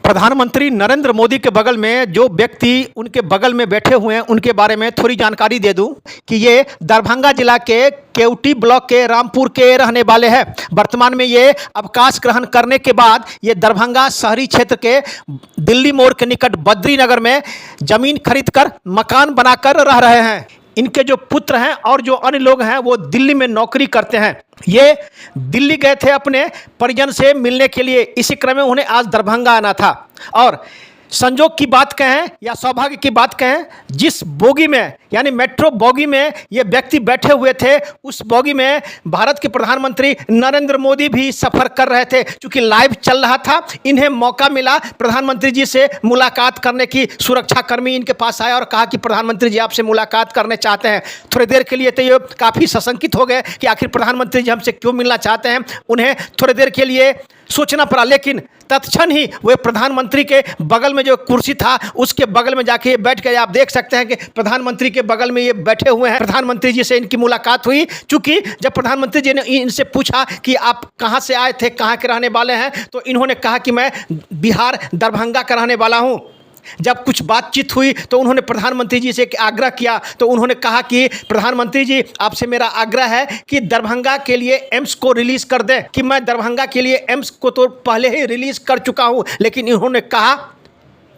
प्रधानमंत्री नरेंद्र मोदी के बगल में जो व्यक्ति उनके बगल में बैठे हुए हैं उनके बारे में थोड़ी जानकारी दे दूं कि ये दरभंगा जिला के केवटी ब्लॉक के रामपुर के रहने वाले हैं। वर्तमान में ये अवकाश ग्रहण करने के बाद ये दरभंगा शहरी क्षेत्र के दिल्ली मोड़ के निकट बद्रीनगर में जमीन खरीदकर मकान बनाकर रह रहे हैं। इनके जो पुत्र हैं और जो अन्य लोग हैं वो दिल्ली में नौकरी करते हैं। ये दिल्ली गए थे अपने परिजन से मिलने के लिए, इसी क्रम में उन्हें आज दरभंगा आना था। और संजोग की बात कहें या सौभाग्य की बात कहें, जिस बोगी में यानी मेट्रो बोगी में ये व्यक्ति बैठे हुए थे उस बोगी में भारत के प्रधानमंत्री नरेंद्र मोदी भी सफ़र कर रहे थे। क्योंकि लाइव चल रहा था, इन्हें मौका मिला प्रधानमंत्री जी से मुलाकात करने की। सुरक्षाकर्मी इनके पास आया और कहा कि प्रधानमंत्री जी आपसे मुलाकात करने चाहते हैं। थोड़ी देर के लिए तो ये काफ़ी सशंकित हो गए कि आखिर प्रधानमंत्री जी हमसे क्यों मिलना चाहते हैं। उन्हें थोड़ी देर के लिए सोचना पड़ा, लेकिन तत्क्षण ही वे प्रधानमंत्री के बगल में जो कुर्सी था उसके बगल में जाके बैठ गए। आप देख सकते हैं कि प्रधानमंत्री के बगल में ये बैठे हुए हैं। प्रधानमंत्री जी से इनकी मुलाकात हुई। चूंकि जब प्रधानमंत्री जी ने इनसे पूछा कि आप कहाँ से आए थे, कहाँ के रहने वाले हैं, तो इन्होंने कहा कि मैं बिहार दरभंगा का रहने वाला हूँ। जब कुछ बातचीत हुई तो उन्होंने प्रधानमंत्री जी से एक आग्रह किया, तो उन्होंने कहा कि प्रधानमंत्री जी आपसे मेरा आग्रह है कि दरभंगा के लिए एम्स को रिलीज़ कर दें। कि मैं दरभंगा के लिए एम्स को तो पहले ही रिलीज़ कर चुका हूं, लेकिन इन्होंने कहा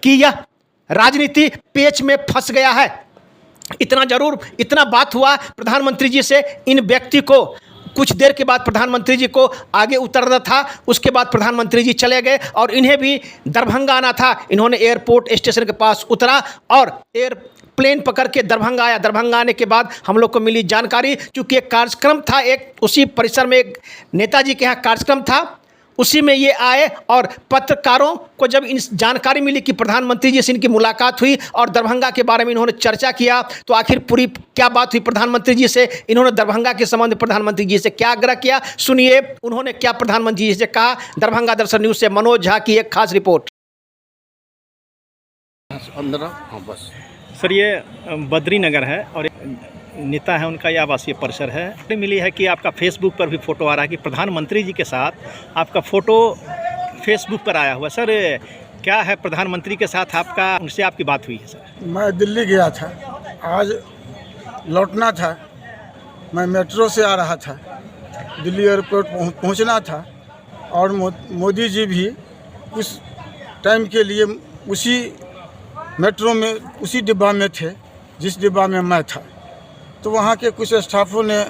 कि यह राजनीति पेच में फंस गया है। इतना बात हुआ प्रधानमंत्री जी से इन व्यक्ति को। कुछ देर के बाद प्रधानमंत्री जी को आगे उतरना था, उसके बाद प्रधानमंत्री जी चले गए और इन्हें भी दरभंगा आना था। इन्होंने एयरपोर्ट स्टेशन के पास उतरा और एयरप्लेन पकड़ के दरभंगा आया। दरभंगा आने के बाद हम लोग को मिली जानकारी, चूँकि एक कार्यक्रम था, एक उसी परिसर में एक नेताजी के यहाँ कार्यक्रम था, उसी में ये आए और पत्रकारों को जब इन जानकारी मिली कि प्रधानमंत्री जी से इनकी मुलाकात हुई और दरभंगा के बारे में इन्होंने चर्चा किया, तो आखिर पूरी क्या बात हुई प्रधानमंत्री जी से, इन्होंने दरभंगा के संबंध में प्रधानमंत्री जी से क्या आग्रह किया, सुनिए उन्होंने क्या प्रधानमंत्री जी से कहा। दरभंगा दर्शन न्यूज़ से मनोज झा की एक खास रिपोर्ट। सर, ये बद्रीनगर है और नेता है, उनका ये आवासीय परिसर है। मिली है कि आपका फेसबुक पर भी फ़ोटो आ रहा है कि प्रधानमंत्री जी के साथ आपका फ़ोटो फेसबुक पर आया हुआ। सर, क्या है प्रधानमंत्री के साथ आपका, उनसे आपकी बात हुई है? सर, मैं दिल्ली गया था, आज लौटना था। मैं मेट्रो से आ रहा था, दिल्ली एयरपोर्ट पहुंचना था और मोदी जी भी उस टाइम के लिए उसी मेट्रो में उसी डिब्बा में थे जिस डिब्बा में मैं था। तो वहाँ के कुछ स्टाफों ने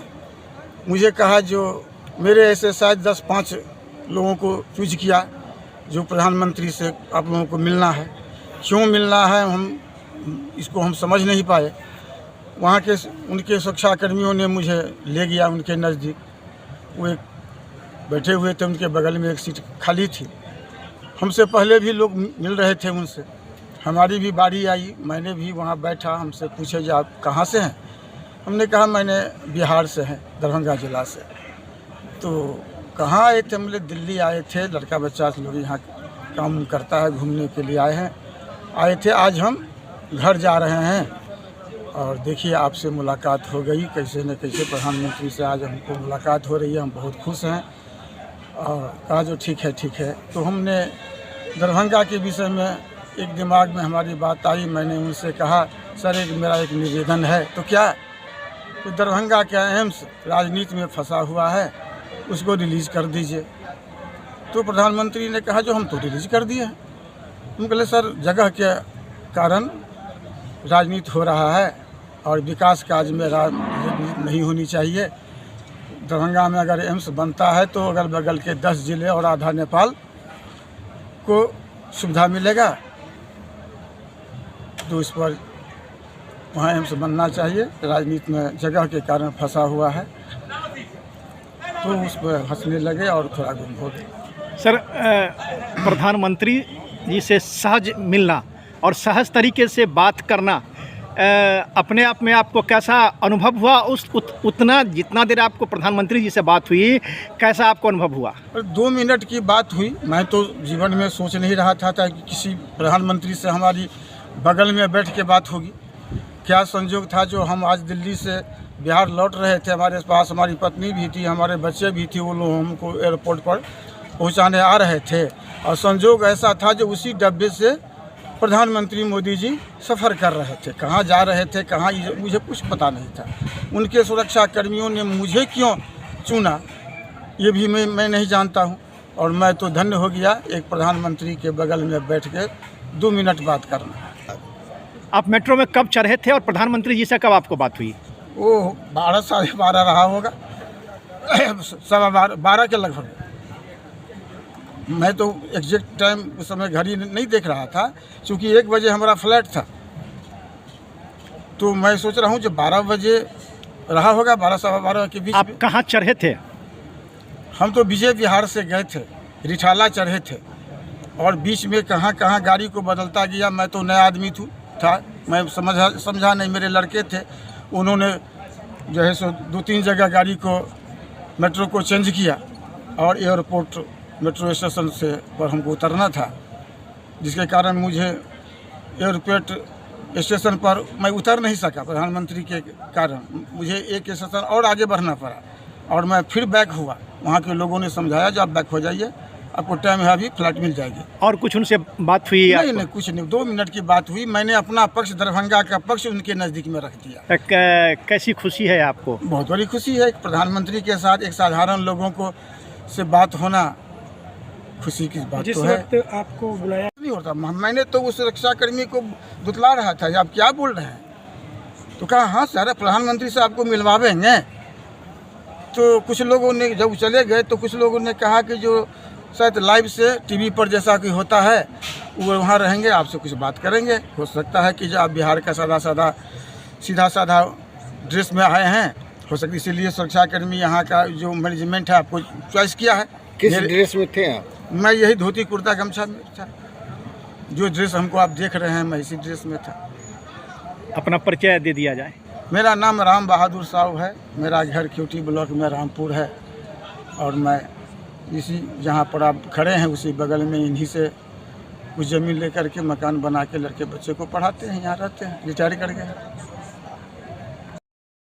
मुझे कहा, जो मेरे ऐसे शायद 10-5 लोगों को चूज किया जो प्रधानमंत्री से आप लोगों को मिलना है। क्यों मिलना है इसको हम समझ नहीं पाए। वहाँ के उनके सुरक्षाकर्मियों ने मुझे ले गया उनके नज़दीक। वो एक बैठे हुए थे, उनके बगल में एक सीट खाली थी। हमसे पहले भी लोग मिल रहे थे उनसे, हमारी भी बारी आई। मैंने भी वहाँ बैठा, हमसे पूछे जो आप कहाँ से हैं। हमने कहा मैंने बिहार से हैं, दरभंगा ज़िला से। तो कहाँ आए थे? हमने दिल्ली आए थे, लड़का बच्चा लोग यहाँ काम करता है, घूमने के लिए आए थे। आज हम घर जा रहे हैं और देखिए आपसे मुलाकात हो गई। कैसे न कैसे प्रधानमंत्री से आज हमको मुलाकात हो रही है, हम बहुत खुश हैं। और कहा जो ठीक है। तो हमने दरभंगा के विषय में एक दिमाग में हमारी बात आई। मैंने उनसे कहा, सर मेरा एक निवेदन है। तो क्या? तो दरभंगा का एम्स राजनीति में फंसा हुआ है, उसको रिलीज़ कर दीजिए। तो प्रधानमंत्री ने कहा जो हम तो रिलीज़ कर दिए हैं। हम बोले सर जगह के कारण राजनीति हो रहा है और विकास काज में राजनीति नहीं होनी चाहिए। दरभंगा में अगर एम्स बनता है तो अगल बगल के 10 जिले और आधा नेपाल को सुविधा मिलेगा। तो इस पर वहाँ एम्स बनना चाहिए। राजनीति में जगह के कारण फंसा हुआ है। तो उस पर हंसने लगे और थोड़ा गुम हो गए। सर, प्रधानमंत्री जी से सहज मिलना और सहज तरीके से बात करना अपने आप में आपको कैसा अनुभव हुआ? उतना जितना देर आपको प्रधानमंत्री जी से बात हुई, कैसा आपको अनुभव हुआ? 2 मिनट की बात हुई। मैं तो जीवन में सोच नहीं रहा था कि किसी प्रधानमंत्री से हमारी बगल में बैठ के बात होगी। क्या संयोग था जो हम आज दिल्ली से बिहार लौट रहे थे, हमारे पास हमारी पत्नी भी थी, हमारे बच्चे भी थे, वो लोग हमको एयरपोर्ट पर पहुंचाने आ रहे थे और संजोग ऐसा था जो उसी डब्बे से प्रधानमंत्री मोदी जी सफ़र कर रहे थे। कहाँ जा रहे थे, कहाँ, मुझे कुछ पता नहीं था। उनके सुरक्षा कर्मियों ने मुझे क्यों चुना ये भी मैं नहीं जानता हूँ। और मैं तो धन्य हो गया एक प्रधानमंत्री के बगल में बैठ के 2 मिनट बात करना। आप मेट्रो में कब चढ़े थे और प्रधानमंत्री जी से कब आपको बात हुई? वो 12 साढ़े 12 रहा होगा, 12:15 के लगभग। मैं तो एग्जैक्ट टाइम उस समय घड़ी नहीं देख रहा था, क्योंकि 1 बजे हमारा फ्लाइट था। तो मैं सोच रहा हूँ जब 12 बजे रहा होगा, 12 सवा 12 के बीच आप में। कहाँ चढ़े थे? हम तो विजय विहार से गए थे, रिठाला चढ़े थे, और बीच में कहाँ कहाँ गाड़ी को बदलता गया। मैं तो नया आदमी था, मैं समझा नहीं। मेरे लड़के थे, उन्होंने जो है सो 2-3 जगह गाड़ी को, मेट्रो को चेंज किया, और एयरपोर्ट मेट्रो स्टेशन से पर हमको उतरना था, जिसके कारण मुझे एयरपोर्ट स्टेशन पर मैं उतर नहीं सका। प्रधानमंत्री के कारण मुझे एक स्टेशन और आगे बढ़ना पड़ा, और मैं फिर बैक हुआ। वहाँ के लोगों ने समझाया जो आप बैक हो जाइए, आपको टाइम है, अभी फ्लाइट मिल जाएगी। और कुछ उनसे बात हुई? नहीं, कुछ नहीं। 2 मिनट की बात हुई। मैंने अपना पक्ष, दरभंगा का पक्ष उनके नज़दीक में रख दिया। कैसी खुशी है आपको? बहुत बड़ी खुशी है। एक प्रधानमंत्री के साथ एक साधारण लोगों को से बात होना खुशी की बात तो है। आपको बुलाया नहीं होता। मैंने तो उस सुरक्षाकर्मी को दुतला रहा था, आप क्या बोल रहे हैं? तो कहा हाँ सर, प्रधानमंत्री से आपको मिलवाएंगे। तो कुछ लोगों ने, जब चले गए तो कुछ लोगों ने कहा कि जो शायद लाइव से टीवी पर जैसा कि होता है वो वहाँ रहेंगे, आपसे कुछ बात करेंगे। हो सकता है कि जो आप बिहार का सीधा साधा ड्रेस में आए हैं, हो सकता है इसीलिए सुरक्षाकर्मी यहाँ का जो मैनेजमेंट है आपको चॉइस किया है। किस ड्रेस में थे आप? मैं यही धोती कुर्ता गमछा में था। जो ड्रेस हमको आप देख रहे हैं, मैं इसी ड्रेस में था। अपना परिचय दे दिया जाए। मेरा नाम राम बहादुर साहू है। मेरा घर केवटी ब्लॉक में रामपुर है, और मैं इसी जहाँ पर आप खड़े हैं उसी बगल में इन्हीं से कुछ ज़मीन लेकर के मकान बना के लड़के बच्चे को पढ़ाते हैं, यहाँ रहते हैं, रिटायर कर गए।